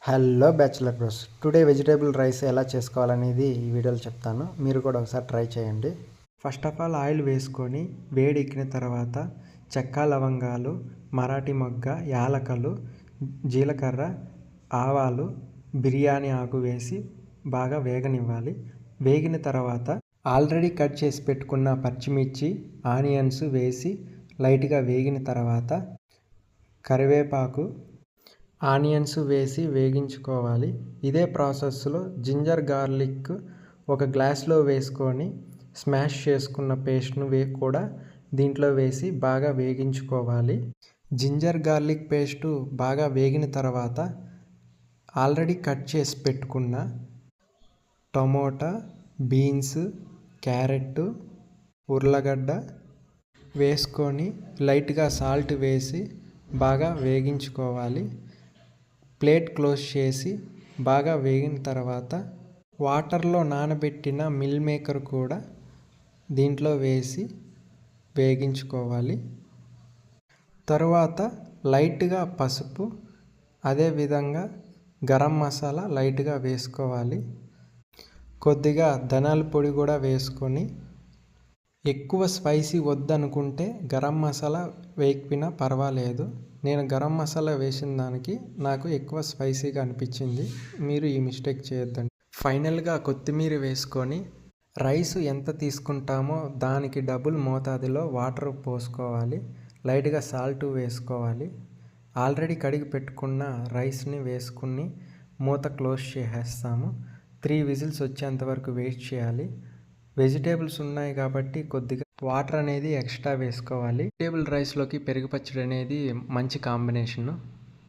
Hello bachelor bros, today vegetable rice ఎలా చేసుకోవాలనేది ఈ వీడియోలో చెప్తాను. మీరు కూడా ఒకసారి ట్రై చేయండి. ఫస్ట్ ఆఫ్ ఆల్ ఆయిల్ వేసుకొని వేడి ఎక్కిన తర్వాత చెక్క, లవంగాలు, మరాఠీ మొగ్గ, యాలకలు, జీలకర్ర, ఆవాలు, బిర్యానీ ఆకు వేసి బాగా వేగనివ్వాలి. వేగిన తర్వాత ఆల్రెడీ కట్ చేసి పెట్టుకున్న పచ్చిమిర్చి, ఆనియన్స్ వేసి లైట్గా వేగిన తర్వాత కరివేపాకు, ఆనియన్స్ వేసి వేగించుకోవాలి. ఇదే ప్రాసెస్లో జింజర్ గార్లిక్ ఒక గ్లాస్లో వేసుకొని స్మాష్ చేసుకున్న పేస్ట్ను కూడా దీంట్లో వేసి బాగా వేగించుకోవాలి. జింజర్ గార్లిక్ పేస్టు బాగా వేగిన తర్వాత ఆల్రెడీ కట్ చేసి పెట్టుకున్న టమోటా, బీన్స్, క్యారెట్, ఉర్లగడ్డ వేసుకొని లైట్గా సాల్ట్ వేసి బాగా వేగించుకోవాలి. ప్లేట్ క్లోజ్ చేసి బాగా వేగిన తర్వాత వాటర్లో నానబెట్టిన మిల్ మేకర్ కూడా దీంట్లో వేసి వేగించుకోవాలి. తరువాత లైట్గా పసుపు, అదేవిధంగా గరం మసాలా లైట్గా వేసుకోవాలి. కొద్దిగా ధనియాల పొడి కూడా వేసుకొని, ఎక్కువ స్పైసీ వద్దనుకుంటే గరం మసాలా వేయకపోయినా పర్వాలేదు. నేను గరం మసాలా వేసిన దానికి నాకు ఎక్కువ స్పైసీగా అనిపించింది. మీరు ఈ మిస్టేక్ చేయొద్దండి. ఫైనల్గా కొత్తిమీర వేసుకొని రైస్ ఎంత తీసుకుంటామో దానికి డబుల్ మోతాదులో వాటర్ పోసుకోవాలి. లైట్గా సాల్ట్ వేసుకోవాలి. ఆల్రెడీ కడిగి పెట్టుకున్న రైస్ని వేసుకుని మూత క్లోజ్ చేసేస్తాము. 3 విజిల్స్ వచ్చేంత వరకు వెయిట్ చేయాలి. వెజిటేబుల్స్ ఉన్నాయి కాబట్టి కొద్దిగా వాటర్ అనేది ఎక్స్ట్రా వేసుకోవాలి. వెజిటేబుల్ రైస్లోకి పెరుగు పచ్చడి అనేది మంచి కాంబినేషను.